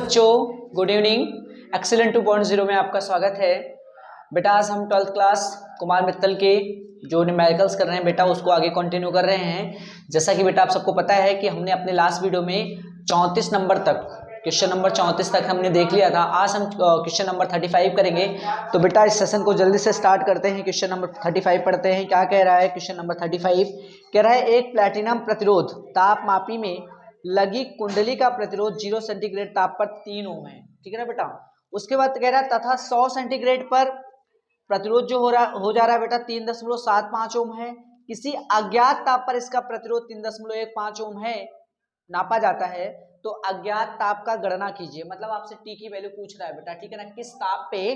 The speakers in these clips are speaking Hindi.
बच्चों, गुड इवनिंग। एक्सीलेंट 2.0 में आपका स्वागत है। बेटा आज हम 12th क्लास कुमार मित्तल के जो न्यूमेरिकल्स कर रहे हैं बेटा उसको आगे कंटिन्यू कर रहे हैं। जैसा कि बेटा आप सबको पता है कि हमने अपने लास्ट वीडियो में 34 नंबर तक, क्वेश्चन नंबर 34 तक हमने देख लिया था। आज हम क्वेश्चन नंबर 35 करेंगे। तो बेटा इस सेशन को जल्दी से स्टार्ट करते हैं। क्वेश्चन नंबर 35 पढ़ते हैं। क्या कह रहा है क्वेश्चन नंबर 35? कह रहा है एक प्लैटिनम प्रतिरोध तापमापी में लगी कुंडली का प्रतिरोध 0 सेंटीग्रेड ताप पर 3 ओम है। ठीक है ना बेटा। उसके बाद कह रहा है तथा 100 सेंटीग्रेड पर प्रतिरोध जो हो जा रहा है बेटा 3.75 ओम है। किसी अज्ञात ताप पर इसका प्रतिरोध 3.15 ओम है नापा जाता है। तो अज्ञात ताप का गणना कीजिए। मतलब आपसे टी की वैल्यू पूछ रहा है बेटा, ठीक है ना, किस ताप पे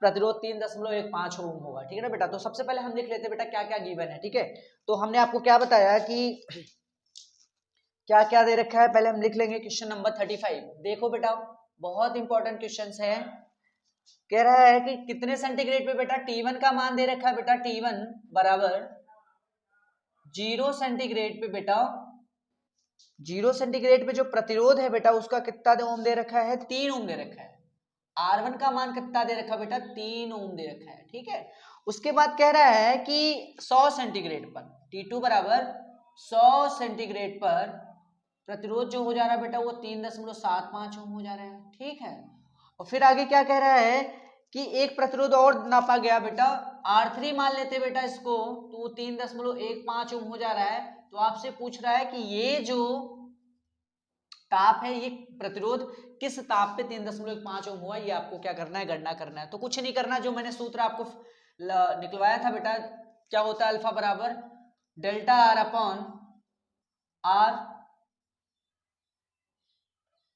प्रतिरोध 3.15 ओम होगा। ठीक है ना बेटा। तो सबसे पहले हम लिख लेते हैं बेटा क्या क्या गिवन है। ठीक है, तो हमने आपको क्या बताया कि क्या क्या दे रखा है, पहले हम लिख लेंगे क्वेश्चन नंबर 35। देखो बेटा बहुत इंपॉर्टेंट क्वेश्चन है। कह रहा है कि कितने सेंटीग्रेड पे बेटा T1 का मान दे रखा है बेटा T1 बराबर 0 सेंटीग्रेड पे बेटा 0 सेंटीग्रेड पे जो प्रतिरोध है बेटा उसका कितना ओम दे रखा है, 3 ओम दे रखा है। R1 का मान कितना दे रखा है बेटा, 3 ओम दे रखा है। ठीक है, उसके बाद कह रहा है कि 100 सेंटीग्रेड पर T2 बराबर 100 सेंटीग्रेड पर प्रतिरोध जो हो जा रहा है बेटा वो 3.75 ओम हो जा रहा है। ठीक है, और फिर आगे क्या कह रहा है कि एक प्रतिरोध और नापा गया बेटा R3 मान लेते बेटा इसको, तो 3.15 ओम हो जा रहा है। तो आपसे पूछ रहा है कि ये जो ताप है ये प्रतिरोध किस ताप पे 3.15 ओम हुआ, ये आपको क्या करना है, गणना करना है। तो कुछ नहीं करना, जो मैंने सूत्र आपको निकलवाया था बेटा, क्या होता है अल्फा बराबर delta R upon R,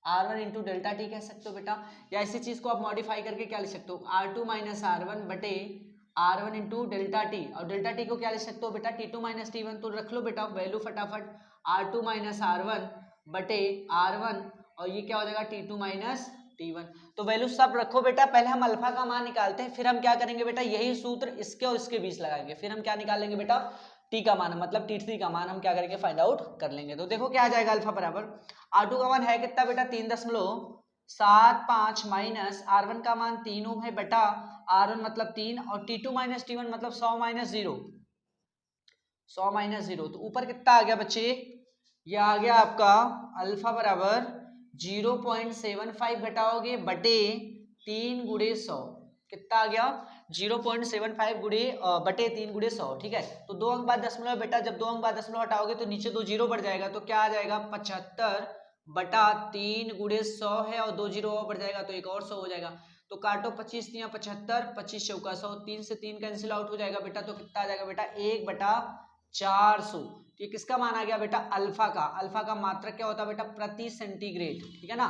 R1 into delta T कह सकते हो बेटा। या इसी चीज को आप मॉडिफाई करके क्या लिख सकते हो, R2 माइनस R1 बटे R1 इंटू डेल्टा टी। और डेल्टा टी को क्या लिख सकते हो बेटा T2 माइनस T1। तो रख लो बेटा वैल्यू फटाफट, R2 माइनस R1 बटे R1 और ये क्या हो जाएगा T2 माइनस T1। तो वैल्यू सब रखो बेटा। पहले हम अल्फा का मान निकालते हैं, फिर हम क्या करेंगे बेटा, यही सूत्र इसके और इसके बीच लगाएंगे। फिर हम क्या निकालेंगे बेटा, टी का मान मतलब T3 का मान हम क्या करेंगे, फाइंड आउट कर लेंगे। तो देखो क्या आ जाएगा, अल्फा बराबर R2 का मान है कितना बेटा 3.75 माइनस R1 का मान 3 ओम है बेटा, R1 मतलब 3 और T2 माइनस T1 मतलब 100 माइनस 0, 100 माइनस 0। तो ऊपर कितना आ गया बच्चे, ये आ गया आपका अल्फा बराबर 0.75 घटाओगे बटे 3 गुणे 100, कितना आ गया 0.75 गुणे बटे 3 गुणे 100। ठीक है, तो 2 अंक बाद दशमलव बेटा, जब 2 अंक बाद दशमलव हटाओगे तो नीचे 2 जीरो बढ़ जाएगा। तो क्या आ जाएगा 75 बटा 3 गुणे 100 है और 2 जीरो और बढ़ जाएगा तो एक और 100 हो जाएगा। तो काटो 25 या 75, 25 चौका 100, 3 से 3 कैंसिल आउट हो जाएगा बेटा। तो कितना आ जाएगा बेटा 1 बटा 400। तो ये किसका मान आ गया बेटा, अल्फा का। अल्फा का मात्रक क्या होता है बेटा, प्रति सेंटीग्रेड। ठीक है ना,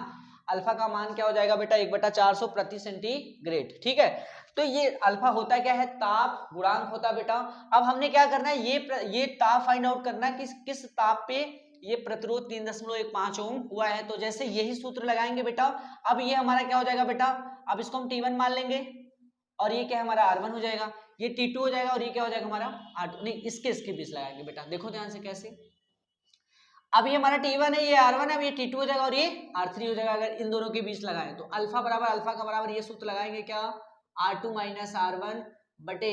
अल्फा का मान क्या हो जाएगा बेटा 1 बटा 400 प्रति सेंटीग्रेड। ठीक है, तो ये अल्फा होता क्या है, ताप गुणांक होता बेटा। अब हमने क्या करना है, ये ताप फाइंड आउट करना है कि किस ताप पे ये प्रतिरोध 3.15 ओम हुआ है। तो जैसे यही सूत्र लगाएंगे बेटा, अब ये हमारा क्या हो जाएगा बेटा, अब इसको हम T1 मान लेंगे और ये क्या हमारा R1 हो जाएगा, ये T2 हो जाएगा और ये क्या हो जाएगा हमारा R2। नहीं, इसके बीच लगाएंगे बेटा, देखो ध्यान से कैसे। अब ये हमारा T1 है, ये R1 है, अब ये T2 हो जाएगा और ये R3 हो जाएगा। अगर इन दोनों के बीच लगाएं तो अल्फा बराबर, अल्फा का बराबर ये सूत्र लगाएंगे क्या, R2 माइनस R1 बटे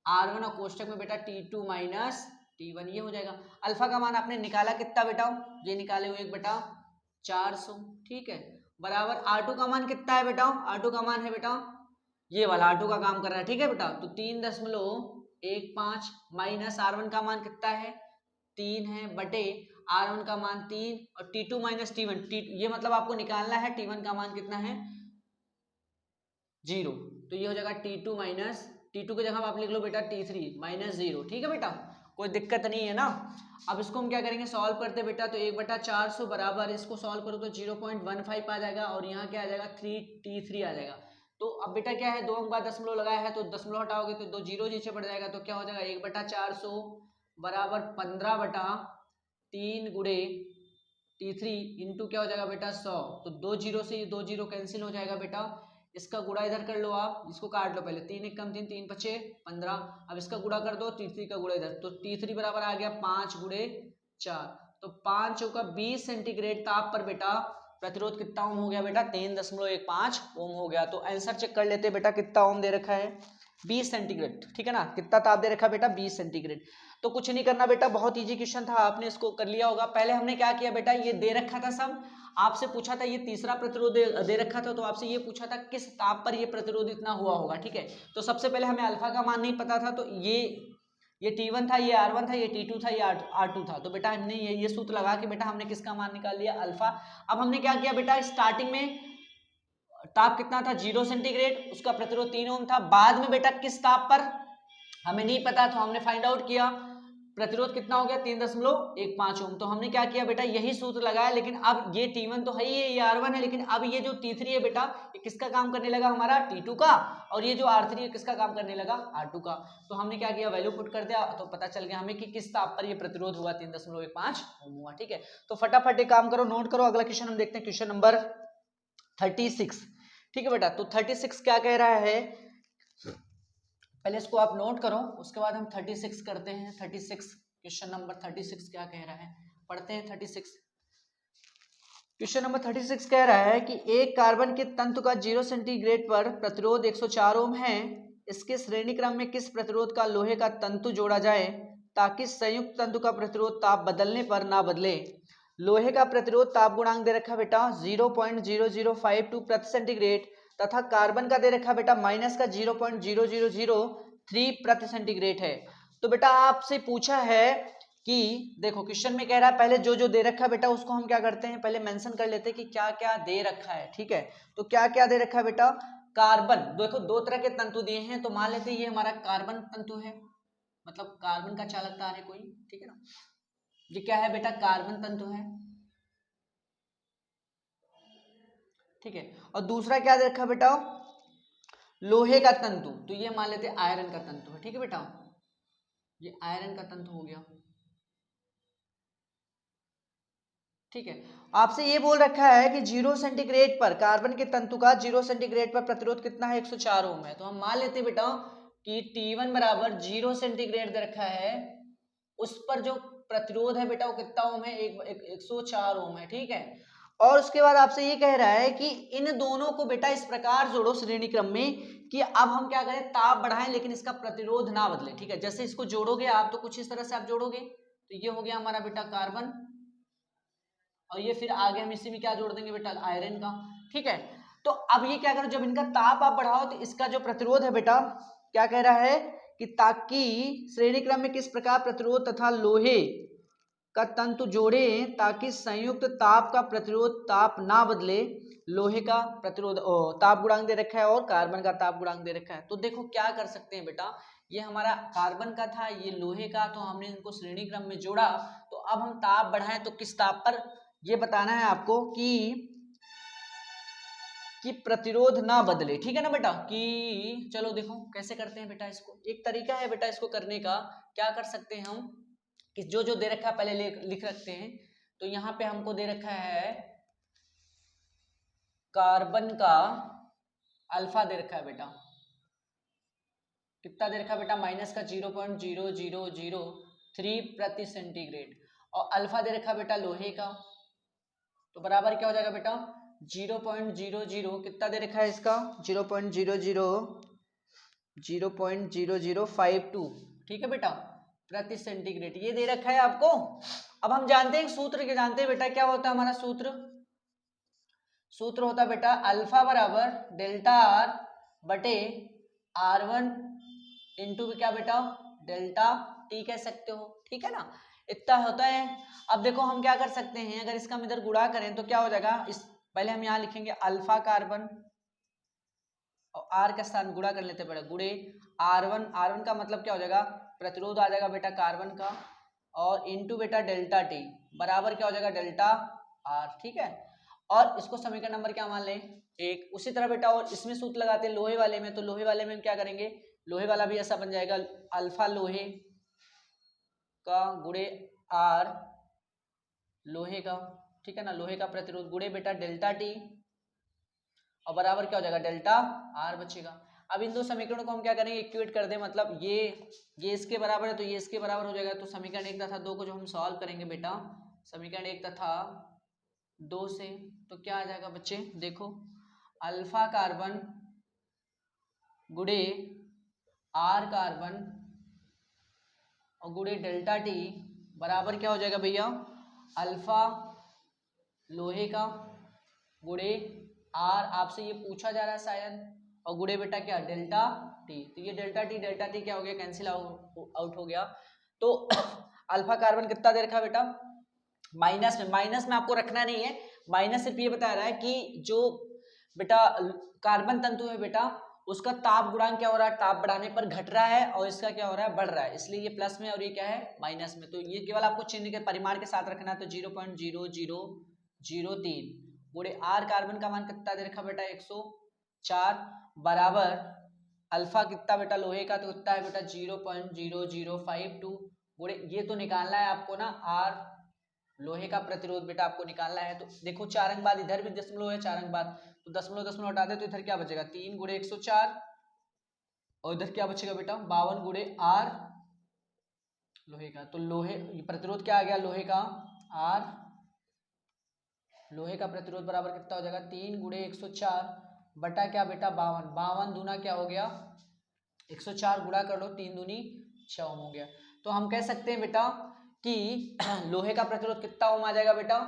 R1 और कोष्टक में बेटा T2 माइनस T1, ये हो जाएगा। अल्फा का मान आपने निकाला कितना बेटा, ये निकाले हुए 1 बटा 400। ठीक है, बराबर R2 का मान कितना है बेटा, R2 का मान है बेटा ये वाला, R2 का काम कर रहा है। ठीक है बेटा, तो 3.15 माइनस R1 का मान कितना है 3 है बटे R1 का मान 3 और T2 माइनस T1, ये मतलब आपको निकालना है T1 का मान कितना है 0। तो ये हो जाएगा T2 माइनस, T2 की जगह आप लिख लो बेटा T3 माइनस 0। ठीक है बेटा, कोई दिक्कत नहीं है ना। अब इसको हम क्या करेंगे, सॉल्व करते बेटा। तो 1 बटा 400 बराबर, इसको सॉल्व करो तो 0.15 आ जाएगा और यहाँ क्या आ जाएगा 3T3 आ जाएगा। तो अब बेटा क्या है, 2 अंक बाद दशमलव लगाया है तो दशमलव हटाओगे तो 2 जीरो नीचे पड़ जाएगा। तो क्या हो जाएगा 1 बटा 400 बराबर 15 बटा 3 गुणे T3 इंटू क्या हो जाएगा बेटा 100। तो 2 जीरो से ये 2 जीरो कैंसिल हो जाएगा बेटा। इसका गुणा इधर कर लो आप, इसको काट लो पहले, 3 एक कम 3, 3 पचे 15। अब इसका गुणा कर दो, T3 का गुणा इधर, तो T3 बराबर आ गया 5 गुणे 4। तो 5 चौका 20 सेंटीग्रेड ताप पर बेटा प्रतिरोध कितना ओम हो गया बेटा 3.15 ओम हो गया। तो आंसर चेक कर लेते हैं बेटा, कितना ओम दे रखा है 20 सेंटीग्रेड, ठीक है ना, कितना ताप दे रखा है बेटा 20 सेंटीग्रेड। तो कुछ नहीं करना बेटा, बहुत इजी क्वेश्चन था, आपने इसको कर लिया होगा। पहले हमने क्या किया बेटा, ये दे रखा था सब, आपसे पूछा था ये तीसरा प्रतिरोध दे रखा था, तो आपसे ये पूछा था किस ताप पर ये प्रतिरोध इतना हुआ होगा, ठीक है। तो सबसे पहले हमें अल्फा का मान नहीं पता था, तो ये T1 था, ये R1 था, ये T2 था, ये R2 था। तो बेटा हमने ये सूत्र लगा के बेटा हमने किसका मान निकाल लिया, अल्फा। अब हमने क्या किया बेटा, स्टार्टिंग में ताप कितना था 0 सेंटीग्रेड, उसका प्रतिरोध 3 ओम था। बाद में बेटा किस ताप पर हमें नहीं पता, तो हमने फाइंड आउट किया, प्रतिरोध कितना हो गया 3.15 ओम। तो हमने क्या किया बेटा, यही सूत्र लगाया। लेकिन अब ये T1 तो है ही है, ये R1 है, लेकिन अब ये जो T3 है बेटा, ये किसका काम करने लगा, हमारा T2 का, और ये जो R3 है किसका काम करने लगा, R2 का। तो हमने क्या किया, वैल्यू पुट कर दिया, तो पता चल गया हमें कि किस ताप पर ये प्रतिरोध हुआ 3.15 ओम हुआ, ठीक है। तो फटाफट एक काम करो, नोट करो, अगला क्वेश्चन हम देखते हैं, क्वेश्चन नंबर 36, ठीक है बेटा। तो 36 क्या कह रहा है, पहले इसको आप नोट करो, उसके बाद हम 36 करते हैं। 36 क्वेश्चन नंबर 36 क्या कह रहा है, पढ़ते हैं 36। क्वेश्चन नंबर 36 कह रहा है कि एक कार्बन के तंतु का 0 सेंटीग्रेड पर प्रतिरोध 104 ओम है, इसके श्रेणी क्रम में किस प्रतिरोध का लोहे का तंतु जोड़ा जाए ताकि संयुक्त तंतु का प्रतिरोध ताप बदलने पर ना बदले। लोहे का प्रतिरोध ताप गुणांक दे रखा बेटा 0.0052 प्रति सेंटीग्रेड तथा कार्बन का दे रखा बेटा माइनस का 0.0003 प्रति सेंटीग्रेड है। तो बेटा आपसे पूछा है कि देखो क्वेश्चन में कह रहा है, पहले जो जो दे रखा है बेटा उसको हम क्या करते हैं, पहले मेंशन कर लेते हैं कि क्या क्या दे रखा है, ठीक है। तो क्या क्या दे रखा है बेटा, कार्बन, देखो दो तरह के तंतु दिए हैं, तो मान लेते हैं ये हमारा कार्बन तंतु है, मतलब कार्बन का चालक तार है कोई, ठीक है ना। ये क्या है बेटा, कार्बन तंतु है, ठीक है। और दूसरा क्या दे रखा है बेटा, लोहे का तंतु, तो ये मान लेते हैं आयरन का तंतु है, ठीक है बेटा, ये आयरन का तंतु हो गया, ठीक है। आपसे ये बोल रखा है कि 0 सेंटीग्रेड पर कार्बन के तंतु का 0 सेंटीग्रेड पर प्रतिरोध कितना है 104 ओम है। तो हम मान लेते हैं बेटा कि T1 बराबर 0 सेंटीग्रेड दे रखा है, उस पर जो प्रतिरोध है बेटा वो कितना ओम है, 104 ओम है, ठीक है। और उसके बाद आपसे ये कह रहा है कि इन दोनों को बेटा इस प्रकार जोड़ो श्रेणी क्रम में कि अब हम क्या करें, ताप बढ़ाएं लेकिन इसका प्रतिरोध ना बदले, ठीक है। जैसे इसको जोड़ोगे आप तो कुछ इस तरह से आप जोड़ोगे, तो ये हो गया हमारा बेटा कार्बन, और ये फिर आगे हम इसी में क्या जोड़ देंगे बेटा, आयरन का, ठीक है। तो अब ये क्या करो, जब इनका ताप आप बढ़ाओ तो इसका जो प्रतिरोध है बेटा क्या कह रहा है कि ताकि श्रेणी क्रम में किस प्रकार प्रतिरोध तथा लोहे का तंतु जोड़े ताकि संयुक्त ताप का प्रतिरोध ताप ना बदले। लोहे का प्रतिरोध ताप गुणांक दे रखा है और कार्बन का ताप गुणांक दे रखा है। तो देखो क्या कर सकते हैं बेटा, ये हमारा कार्बन का था, ये लोहे का, तो हमने इनको श्रेणी क्रम में जोड़ा। तो अब हम ताप बढ़ाएं तो किस ताप पर, ये बताना है आपको कि प्रतिरोध ना बदले, ठीक है ना बेटा। कि चलो देखो कैसे करते हैं बेटा, इसको एक तरीका है बेटा इसको करने का, क्या कर सकते हैं हम कि जो जो दे रखा है पहले लिख रखते हैं। तो यहाँ पे हमको दे रखा है कार्बन का अल्फा दे रखा है बेटा, कितना दे रखा है बेटा, माइनस का 0.0003 प्रति सेंटीग्रेड, और अल्फा दे रखा है बेटा लोहे का, तो बराबर क्या हो जाएगा बेटा 0.00 कितना दे रखा है इसका 0.0052, ठीक है बेटा, प्रति सेंटीग्रेड ये दे रखा है आपको। अब हम जानते हैं सूत्र के, जानते हैं बेटा क्या होता है हमारा सूत्र होता है बेटा अल्फा बराबर डेल्टा आर बटे R1 इंटू क्या बेटा डेल्टा टी कह सकते हो, ठीक है ना, इतना होता है। अब देखो हम क्या कर सकते हैं, अगर इसका हम इधर गुणा करें तो क्या हो जाएगा, इस पहले हम यहाँ लिखेंगे अल्फा कार्बन और आर का स्थान गुणा कर लेते हैं बेटा, गुणे R1 का मतलब क्या हो जाएगा, प्रतिरोध आ जाएगा बेटा कार्बन का, और इंटू बेटा डेल्टा टी बराबर क्या हो जाएगा डेल्टा आर, ठीक है। और इसको समीकरण नंबर क्या मान लें, एक। उसी तरह बेटा और इसमें सूत्र लगाते हैं लोहे वाले में, तो लोहे वाले में हम क्या करेंगे, लोहे वाला भी ऐसा बन जाएगा अल्फा लोहे का गुणे आर लोहे का, ठीक है ना, लोहे का प्रतिरोध गुणे बेटा डेल्टा टी और बराबर क्या हो जाएगा डेल्टा आर बचेगा। अब इन दो समीकरणों को हम क्या करेंगे, इक्वेट कर दें, मतलब ये इसके बराबर है तो ये इसके बराबर हो जाएगा। तो समीकरण 1 तथा 2 को जो हम सॉल्व करेंगे बेटा, समीकरण 1 तथा 2 से, तो क्या आ जाएगा बच्चे, देखो अल्फा कार्बन गुड़े आर कार्बन और गुड़े डेल्टा टी बराबर क्या हो जाएगा भैया, अल्फा लोहे का गुड़े आर, आपसे ये पूछा जा रहा है शायद, और गुड़े बेटा क्या, डेल्टा टी। तो ये डेल्टा टी क्या हो गया, कैंसिल आउट हो गया। तो अल्फा कार्बन कितना दे रखा है बेटा, माइनस में आपको रखना नहीं है, माइनस सिर्फ ये बता रहा है कि जो बेटा कार्बन तंतु है बेटा उसका ताप गुणांक क्या हो रहा है, ताप बढ़ाने पर घट रहा है और इसका क्या हो रहा है, बढ़ रहा है, इसलिए ये प्लस में और ये क्या है, माइनस में। तो ये केवल आपको चिन्ह के परिमाण के साथ रखना है, तो 0.0003 गुणे आर कार्बन का मान कितना दे रखा बेटा 104 बराबर अल्फा कितना बेटा लोहे का, तो कितना है बेटा 0.0052 गुणे, ये तो निकालना है आपको ना, आर लोहे का प्रतिरोध बेटा आपको निकालना है। तो देखो 4 अंक बाद इधर भी दशमलव है, 4 अंक बाद, तो दशमलव हटा दे तो इधर क्या बचेगा, 3 गुणे 104 और इधर क्या बचेगा बेटा 52 गुणे आर लोहे का। तो लोहे प्रतिरोध क्या आ गया लोहे का, आर लोहे का प्रतिरोध बराबर कितना हो जाएगा, 3 गुणे 104 बटा क्या बेटा 52, 52 दूना क्या हो गया 104 गुणा कर लो, 3 दूनी 6 ओम हो गया। तो हम कह सकते हैं बेटा कि लोहे का प्रतिरोध कितना ओम आ जाएगा बेटा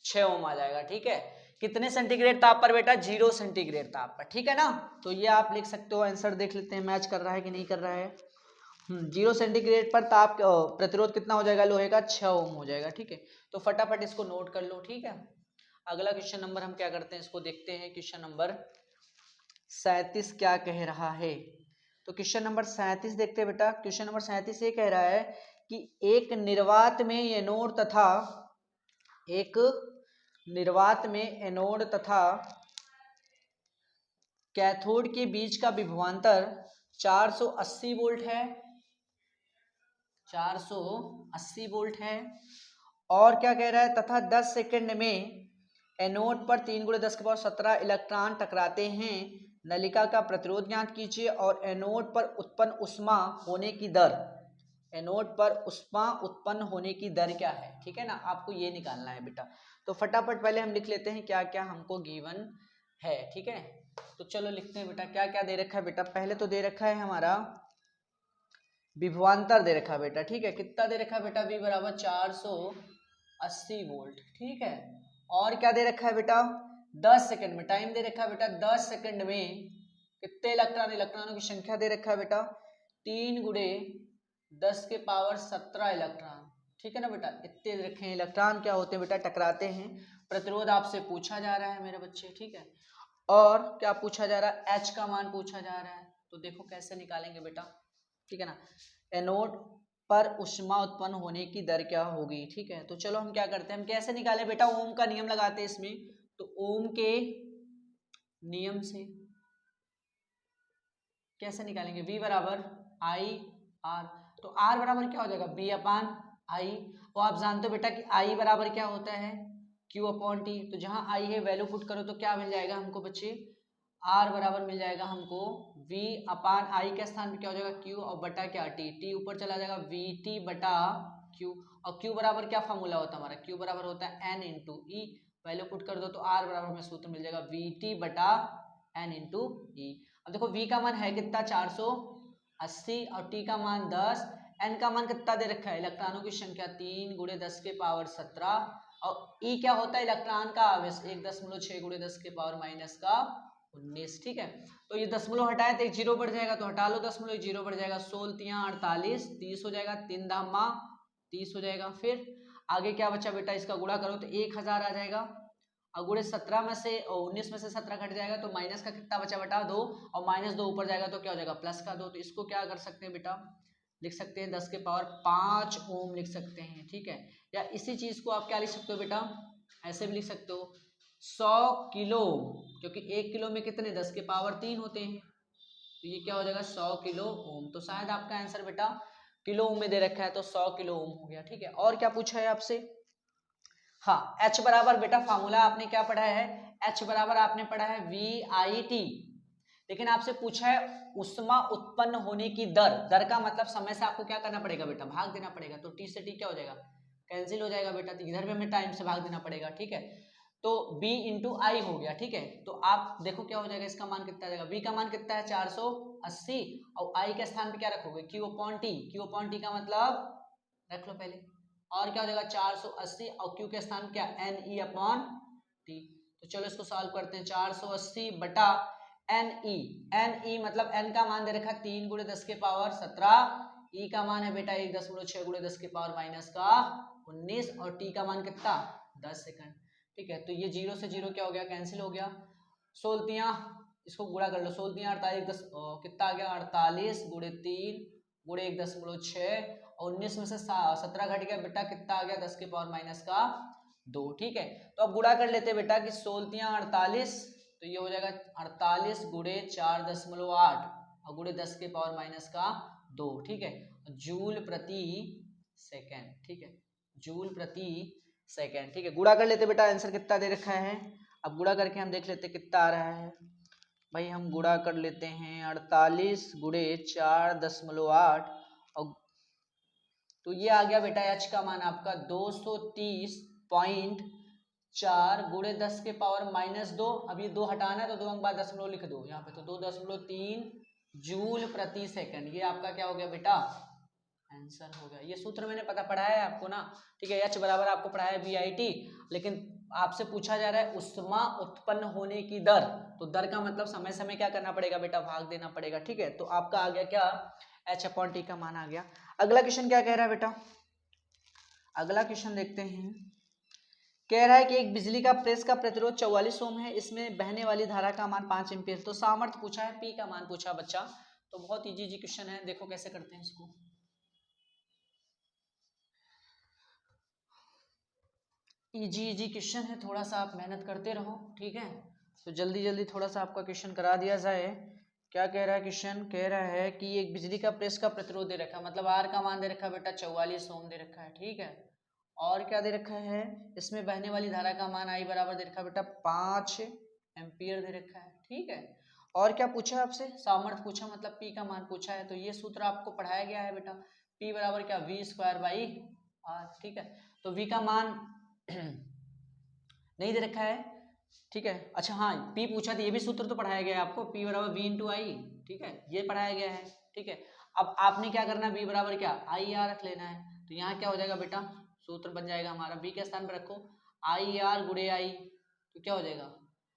6 ओम आ जाएगा। ठीक है, कितने सेंटीग्रेड ताप पर बेटा, 0 सेंटीग्रेड ताप पर। ठीक है ना, तो ये आप लिख सकते हो। आंसर देख लेते हैं मैच कर रहा है कि नहीं कर रहा है। 0 सेंटीग्रेड पर ताप प्रतिरोध कितना हो जाएगा लोहे का, 6 ओम हो जाएगा। ठीक है, तो फटाफट इसको नोट कर लो। ठीक है, अगला क्वेश्चन नंबर हम क्या करते हैं, इसको देखते हैं। क्वेश्चन नंबर 37 क्या कह रहा है, तो क्वेश्चन नंबर 37 देखते हैं बेटा। क्वेश्चन नंबर 37 ये कह रहा है कि एक निर्वात में एनोड तथा कैथोड के बीच का विभवांतर 480 वोल्ट है, 480 वोल्ट है। और क्या कह रहा है, तथा 10 सेकंड में एनोड पर 3 × 10⁻17 इलेक्ट्रॉन टकराते हैं। नलिका का प्रतिरोध ज्ञात कीजिए और एनोड पर उत्पन्न ऊष्मा होने की दर, एनोड पर ऊष्मा उत्पन्न होने की दर क्या है। ठीक है ना, आपको ये निकालना है बेटा। तो फटाफट पहले हम लिख लेते हैं क्या क्या हमको गिवन है। ठीक है, तो चलो लिखते हैं बेटा, क्या क्या दे रखा है बेटा। पहले तो दे रखा है हमारा विभवांतर दे रखा है बेटा। ठीक है, कितना दे रखा है बेटा, V बराबर 480 वोल्ट। ठीक है, और क्या दे रखा है बेटा, 10 सेकंड में टाइम दे रखा है बेटा, 10 सेकंड में कितने इलेक्ट्रॉन, इलेक्ट्रॉनों की संख्या दे रखा है बेटा 3 × 10⁻17 इलेक्ट्रॉन। ठीक है ना बेटा, इतने दे रखे हैं इलेक्ट्रॉन क्या होते हैं बेटा, टकराते हैं। प्रतिरोध आपसे पूछा जा रहा है मेरे बच्चे। ठीक है, और क्या पूछा जा रहा है, H का मान पूछा जा रहा है। तो देखो कैसे निकालेंगे बेटा। ठीक है ना, एनोड पर ऊष्मा उत्पन्न होने की दर क्या होगी। ठीक है, तो चलो हम क्या करते हैं, हम कैसे निकालें बेटा, ओम का नियम लगाते हैं इसमें। तो ओम के नियम से कैसे निकालेंगे, V बराबर I R, तो R बराबर क्या हो जाएगा B/I। और आप जानते हो बेटा कि I बराबर क्या होता है Q/T। तो जहां I है वैल्यू पुट करो तो क्या मिल जाएगा हमको बच्चे, R बराबर मिल जाएगा हमको V/I के स्थान पे क्या हो जाएगा Q और बटा क्या T ऊपर चला जाएगा VT बटा Q। और Q बराबर क्या फॉर्मूला होता है हमारा, Q बराबर होता है N × E। वैल्यू पुट कर दो तो R बराबर हमें सूत्र मिल जाएगा VT बटा N × E। अब देखो V का मान है कितना 480 और T का मान 10, N का मान कितना दे रखा है, इलेक्ट्रॉनों की संख्या 3 × 10⁻17 और E क्या होता है इलेक्ट्रॉन का आवेश 1.6 × 10⁻19। ठीक है, तो ये दशमलव हटाए तो एक जीरो बढ़ जाएगा, तो हटा लो दशमलव, एक जीरो बढ़ जाएगा, 16 × 48 30 हो जाएगा, 3 धामा 30 हो जाएगा। फिर आगे क्या बचा बेटा, इसका गुणा करो तो 1000 आ जाएगा, और गुणे 17 में से 19 में से 17 घट जाएगा तो माइनस का कितना बचा बेटा 2, और -2 ऊपर जाएगा तो क्या हो जाएगा प्लस का 2। तो इसको क्या कर सकते हैं बेटा, लिख सकते हैं 10⁵ ओम लिख सकते हैं। ठीक है, या इसी चीज को आप क्या लिख सकते हो बेटा, ऐसे भी लिख सकते हो 100 किलो, क्योंकि 1 किलो में कितने 10⁻3 होते हैं, तो ये क्या हो जाएगा 100 किलो ओम। तो शायद आपका आंसर बेटा किलो ओम में दे रखा है तो 100 किलो ओम हो गया। ठीक है, और क्या पूछा है आपसे, हाँ H बराबर बेटा फार्मूला आपने क्या पढ़ा है, H बराबर आपने पढ़ा है VIT, लेकिन आपसे पूछा है ऊष्मा उत्पन्न होने की दर, दर का मतलब समय से आपको क्या करना पड़ेगा बेटा, भाग देना पड़ेगा। तो T से T क्या हो जाएगा, कैंसिल हो जाएगा बेटा, तो इधर भी हमें टाइम से भाग देना पड़ेगा। ठीक है, तो b इंटू आई हो गया, ठीक है। तो आप देखो क्या हो जाएगा, इसका मान कितना आ जाएगा, b का मान कितना है 480 और i के स्थान पे क्या रखोगे q upon T, q upon T का मतलब रख लो पहले, और क्या हो जाएगा 480 और q के स्थान क्या n e अपॉन टी। तो चलो इसको सॉल्व करते हैं, 480 बटा एन ई मतलब n का मान दे रखा है 3 गुणे 10 के पावर 17, ई का मान है बेटा 1.6 गुणे 10 के पावर माइनस का 19 और टी का मान कितना 10 सेकंड, ठीक है। तो ये 0 से 0 क्या हो गया, कैंसिल हो गया। 16 इसको गुणा कर लो, 16 48 10 कितना आ गया 48 गुणे 3 गुणे 1.6 और 19 में से 17 घट गया बेटा, कितना आ गया 10 के पावर माइनस का 2, ठीक है। तो अब गुणा कर लेते हैं बेटा कि 16 48, तो ये हो जाएगा 48 गुणे 4.8 और गुणे 10 के पावर माइनस का 2, ठीक है, जूल प्रति सेकेंड, ठीक है, जूल प्रति सेकेंड, ठीक है। गुणा कर लेते बेटा, आंसर कितना दे रखा है, अब गुणा करके हम देख लेते कितना आ रहा है भाई। हम गुणा कर लेते हैं 48 गुणे 4.8 और तो ये आ गया बेटा h का मान आपका 230.4 गुणे 10 के पावर माइनस 2, अब ये 2 हटाना है तो 2 अंक बाद दशमलव लिख दो यहाँ पे, तो 2.3 जूल प्रति सेकंड, ये आपका क्या हो गया बेटा आंसर हो गया। ये सूत्र मैंने पता पढ़ाया है आपको ना, ठीक है, h बराबर आपको पढ़ाया है VIT, लेकिन आपसे पूछा जा रहा है उष्मा उत्पन्न होने की दर, तो दर का मतलब समय समय क्या करना पड़ेगा बेटा, भाग देना पड़ेगा, ठीक है। तो आपका आ गया क्या h अपॉन टी का मान आ गया। अगला क्वेश्चन क्या कह रहा है बेटा, अगला क्वेश्चन देखते हैं, कह रहा है कि एक बिजली का प्रेस का प्रतिरोध 44 ओम है, इसमें बहने वाली धारा का मान 5 एम्पीयर, तो सामर्थ्य पूछा है, पी का मान पूछा बच्चा, तो बहुत इजी क्वेश्चन है, देखो कैसे करते हैं इसको। इजी क्वेश्चन है, थोड़ा सा आप मेहनत करते रहो, ठीक है। तो जल्दी जल्दी थोड़ा सा आपका क्वेश्चन करा दिया जाए। क्या कह रहा है क्वेश्चन, कह रहा है कि एक बिजली का प्रेस का प्रतिरोध दे रखा है, मतलब आर का मान दे रखा है बेटा 44 ओम दे रखा है, ठीक है, और क्या दे रखा है, इसमें बहने वाली धारा का मान आई बराबर दे रखा है बेटा 5 एम्पियर दे रखा है, ठीक है। और क्या पूछा है आपसे, सामर्थ्य पूछा, मतलब पी का मान पूछा है, तो ये सूत्र आपको पढ़ाया गया है बेटा, पी बराबर क्या v²/r, ठीक है। तो v का मान नहीं दे रखा है, ठीक है। अच्छा हाँ, P पूछा था, ये भी सूत्र तो पढ़ाया गया है आपको, P बराबर V इंटू आई, ठीक है, ये पढ़ाया गया है, ठीक है। अब आपने क्या करना है, V बराबर क्या आई आर रख लेना है, तो यहाँ क्या हो जाएगा बेटा, सूत्र बन जाएगा हमारा, V के स्थान पर रखो आई आर गुड़े आई, तो क्या हो जाएगा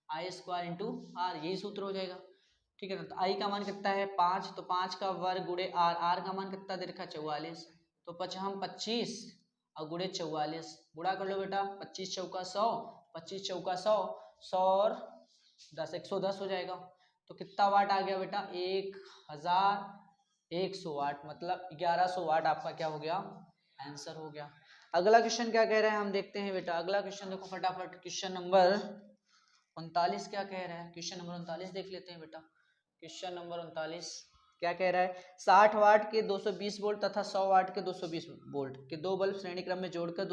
I² इंटू आर, यही सूत्र हो जाएगा, ठीक है ना। तो आई का मान कितना है 5, तो 5 का वर्ग गुड़े आर, आर का मान कितना दे रखा 44, तो 25 और गुड़े 44, गुणा कर लो बेटा, 25 चौका 100, 25 चौका 100, 100 और 10 110 हो जाएगा, तो कितना वाट आ गया बेटा 1100 वाट, मतलब 1100 वाट आपका क्या हो गया आंसर हो गया। अगला क्वेश्चन क्या कह रहा है हम देखते हैं बेटा, अगला क्वेश्चन देखो फटाफट, क्वेश्चन नंबर 39 क्या कह रहा है, क्वेश्चन नंबर 39 देख लेते हैं बेटा। क्वेश्चन नंबर 39 क्या कह रहा है, 60 वाट के 220 वोल्ट तथा 100 वाट के 220 वोल्ट के दो बल्ब श्रेणी क्रम में जोड़कर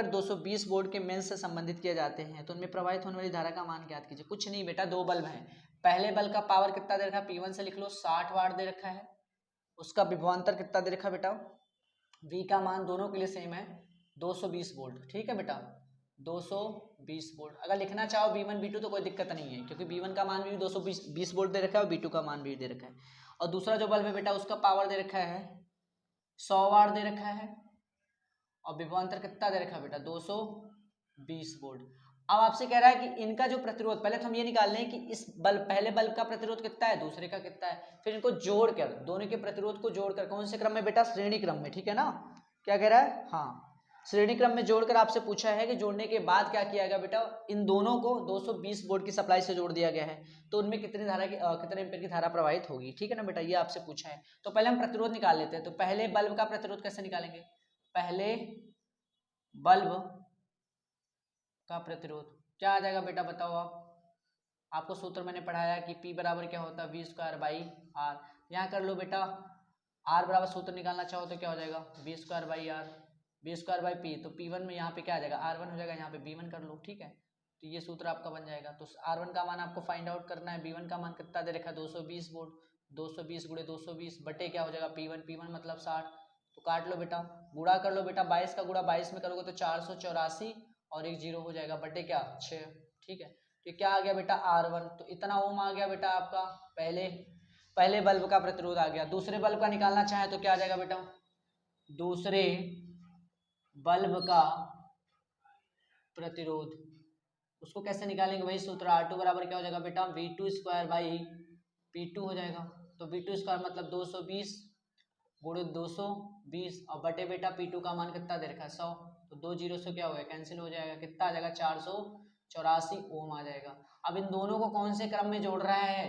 220 वोल्ट के मेंस से संबंधित किए जाते हैं, तो उनमें प्रवाहित होने वाली धारा का मान ज्ञात कीजिए। कुछ नहीं बेटा, दो बल्ब हैं, पहले बल्ब का पावर कितना दे रखा है P1 से लिख लो 60 वाट दे रखा है, उसका विभवांतर कितना दे रखा है बेटा, V का मान दोनों के लिए सेम है 220 वोल्ट, ठीक है बेटा 220 वोल्ट। अगर लिखना चाहो V1 V2 तो कोई दिक्कत नहीं है, क्योंकि V1 का मान भी 220 वोल्ट दे रखा है और V2 का मान भी दे रखा है, और दूसरा जो बल्ब है बेटा उसका पावर दे रखा है 100 वाट दे रखा है, और विभवांतर कितना दे रखा है बेटा 220 वोल्ट। अब आपसे कह रहा है कि इनका जो प्रतिरोध, पहले तो हम ये निकाल लें कि इस बल्ब पहले बल्ब का प्रतिरोध कितना है, दूसरे का कितना है, फिर इनको जोड़कर दोनों के प्रतिरोध को जोड़कर, कौन से क्रम में बेटा, श्रेणी क्रम में, ठीक है ना। क्या कह रहा है, हाँ श्रेणी क्रम में जोड़कर आपसे पूछा है कि जोड़ने के बाद क्या किया गया बेटा, इन दोनों को 220 वोल्ट की सप्लाई से जोड़ दिया गया है, तो उनमें कितनी धारा की कितने एम्पीयर की धारा प्रवाहित होगी, ठीक है ना बेटा, ये आपसे पूछा है। तो पहले हम प्रतिरोध निकाल लेते हैं, तो पहले बल्ब का प्रतिरोध कैसे निकालेंगे, पहले बल्ब का प्रतिरोध क्या आ जाएगा बेटा, बताओ आपको सूत्र मैंने पढ़ाया कि P बराबर क्या होता है V²/R, यहाँ कर लो बेटा, R बराबर सूत्र निकालना चाहो तो क्या हो जाएगा V²/R, V²/P, तो P1 में यहाँ पे क्या आ जाएगा R1 हो जाएगा, यहाँ पे B1 कर लो, ठीक है। तो ये सूत्र आपका बन जाएगा, तो R1 का मान आपको फाइंड आउट करना है, B1 का मान कितना दे रखा है 220 वोल्ट, 220 गुणे 220 बटे क्या हो जाएगा P1 मतलब 60, तो काट लो बेटा, गुणा कर लो बेटा, 22 का गुणा 22 में करोगे तो 484 और एक 0 हो जाएगा बटे क्या 6, ठीक है। तो क्या आ गया बेटा R1, तो इतना ओम आ गया बेटा आपका पहले बल्ब का प्रतिरोध आ गया। दूसरे बल्ब का निकालना चाहे तो क्या आ जाएगा बेटा, दूसरे बल्ब का प्रतिरोध, उसको कैसे निकालेंगे, वही सूत्र R2 बराबर क्या हो जाएगा बेटा V2 स्क्वायर बाई P2 हो जाएगा। तो V2 स्क्वायर मतलब 220 गुणित 220 और बटे बेटा P2 का मान कितना दे रखा है 100, तो 2 जीरो से क्या हो गया कैंसिल हो जाएगा, कितना आ जाएगा 484 ओम आ जाएगा। अब इन दोनों को कौन से क्रम में जोड़ रहा है,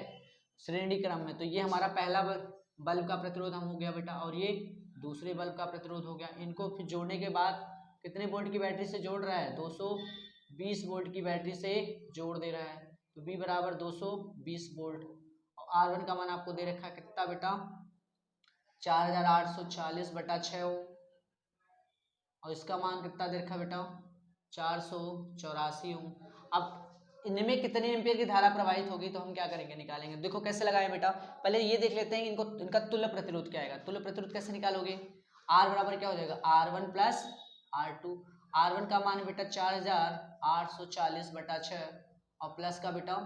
श्रेणी क्रम में। तो ये हमारा पहला बल्ब का प्रतिरोध हम हो गया बेटा, और ये दूसरे बल्ब का प्रतिरोध हो गया। इनको फिर जोड़ने के बाद कितने वोल्ट की बैटरी से जोड़ रहा है, 220 वोल्ट की बैटरी से जोड़ दे रहा है। तो B बराबर 220 वोल्ट और R1 का मान आपको दे रखा है कितना बेटा 4840 बटा 6 और इसका मान कितना दे रखा बेटा 484 ओम। अब इनमें कितने एम्पियर की धारा प्रवाहित होगी, तो हम क्या करेंगे निकालेंगे। देखो कैसे लगाएं बेटा, पहले ये देख लेते हैं इनको, इनका तुल्य प्रतिरोध क्या आएगा। तुल्य प्रतिरोध कैसे निकालोगे, R बराबर क्या हो जाएगा R1 प्लस R2। R1 का मान बेटा 4840 बटा 6 और प्लस का बेटा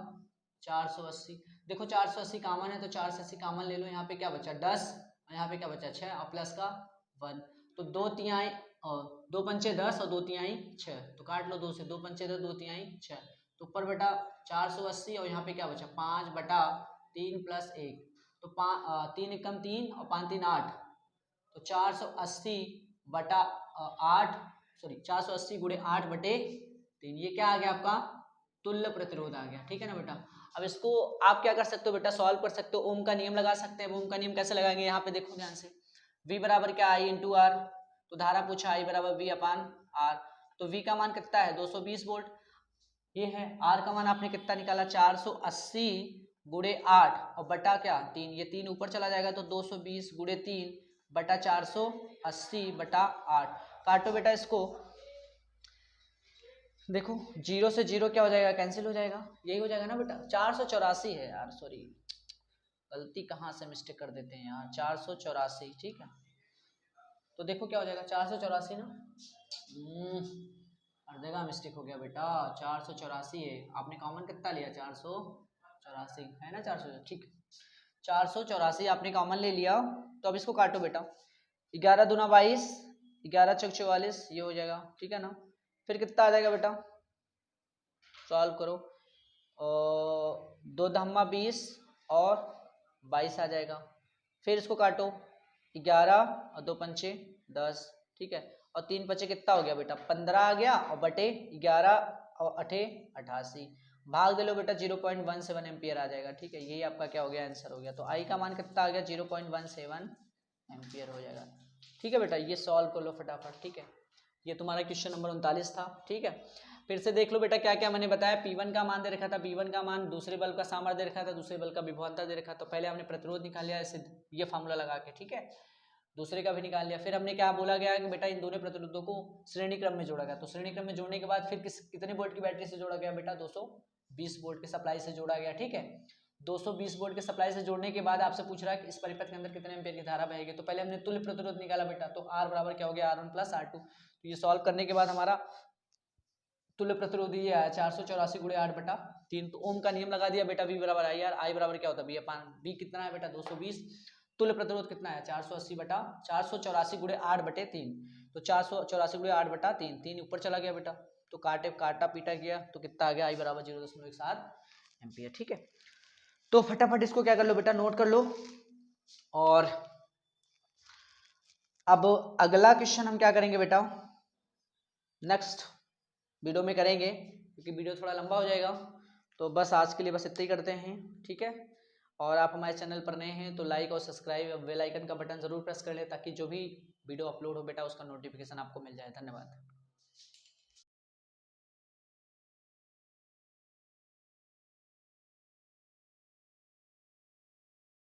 480। देखो 480 कॉमन है तो 4 से 80 कॉमन ले लो, यहाँ पे क्या बचा 10 और यहाँ पे क्या बचा 6 और प्लस का 1। तो 2 तिहाई और 2 पंचे 10 और 2 तिहाई 6, तो काट लो 2 से, 2 पंचे 10 2 तिहाई 6। तो ऊपर बेटा 480 और यहाँ पे क्या बचा 5 बटा 3 प्लस 1, तो 3 एकम 3 और 5 3 8, तो 480 बटा 8 सॉरी 480 गुणे 8 बटे 3, ये क्या आ गया आपका तुल्य प्रतिरोध आ गया, ठीक है ना बेटा। अब इसको आप क्या कर सकते हो बेटा सॉल्व कर सकते हो, ओम का नियम लगा सकते हैं। ओम का नियम कैसे लगाएंगे, यहाँ पे देखो ध्यान से, V बराबर क्या I इंटू आर, तो धारा पूछा I बराबर V अपान R, तो V का मान कितना है 220 वोल्ट, ये है। R का मान आपने कितना निकाला 480 गुणे 8 और बटा क्या 3, ये 3 ऊपर चला जाएगा तो 220 गुणे 3 बटा 480 बटा 8। काटो बेटा इसको, देखो 0 से 0 क्या हो जाएगा कैंसिल हो जाएगा, यही हो जाएगा ना बेटा 484 है यार, सॉरी गलती कहाँ से मिस्टेक कर देते हैं यार 484, ठीक है। तो देखो क्या हो जाएगा 484 ना, हर जगह मिस्टेक हो गया बेटा, 484 है, आपने कॉमन कितना लिया 484 है ना 400, ठीक 484 आपने कॉमन ले लिया। तो अब इसको काटो बेटा, 11 दूना 22, 11 चौक 44, ये हो जाएगा, ठीक है ना। फिर कितना आ जाएगा बेटा सॉल्व करो, 2 धम्मा 20 और 22 आ जाएगा। फिर इसको काटो 11 और 2 पंचे 10, ठीक है, और 3 पचे कितना हो गया बेटा 15 आ गया और बटे 11 और 8 88, भाग दे लो बेटा 0.17 एम्पियर आ जाएगा, ठीक है। यही आपका क्या हो गया आंसर हो गया। तो आई का मान कितना आ गया 0.17 एम्पियर हो जाएगा, ठीक है बेटा। ये सॉल्व कर लो फटाफट, ठीक है। ये तुम्हारा क्वेश्चन नंबर 39 था, ठीक है। फिर से देख लो बेटा क्या क्या मैंने बताया। P1 का मान दे रखा था, P1 का मान दूसरे बल्ब का सामर्थ्य दे रखा था, दूसरे बल्ब का विभवांतर दे रखा, तो पहले हमने प्रतिरोध निकाल लिया ऐसे ये फार्मूला लगा के, ठीक है। दूसरे का भी निकाल लिया। फिर हमने क्या बोला गया कि बेटा इन दोनों प्रतिरोधों को श्रेणी क्रम में जोड़ा गया, तो श्रेणी क्रम में जोड़ने के बाद फिर कितने वोल्ट की बैटरी से जोड़ा गया बेटा 220 वोल्ट के सप्लाई से जोड़ा गया, ठीक है। 220 वोल्ट के सप्लाई से जोड़ने के बाद आपसे पूछ रहा है कि इस परिपथ के अंदर कितने एम्पीयर की धारा बहेगी। तो पहले हमने तुल्य प्रतिरोध निकाला बेटा, तो R बराबर क्या हो गया R1 प्लस R2। तो ये सॉल्व करने के बाद हमारा तुल्य प्रतिरोध ये आया 484 गुणे 8 बटा 3। तो ओम का नियम लगा दिया बेटा, V बराबर आई आर, आई बराबर क्या होता है B अपान B, कितना है बेटा 220, तुल्य प्रतिरोध कितना है 480 बटा 484 गुणे 8 बटे 3, तो 484 गुणे 8 बटा 3, 3 ऊपर चला गया बेटा, तो काटा पीटा गया तो कितना आ गया I बराबर 0.17 एम्पियर, ठीक है। तो फटाफट इसको क्या कर लो बेटा नोट कर लो। और अब अगला क्वेश्चन हम क्या करेंगे बेटा नेक्स्ट वीडियो में करेंगे, क्योंकि वीडियो थोड़ा लंबा हो जाएगा। तो बस आज के लिए बस इतना ही करते हैं, ठीक है। और आप हमारे चैनल पर नए हैं तो लाइक और सब्सक्राइब और बेल आइकन का बटन जरूर प्रेस कर लें, ताकि जो भी वीडियो अपलोड हो बेटा उसका नोटिफिकेशन आपको मिल जाए। धन्यवाद।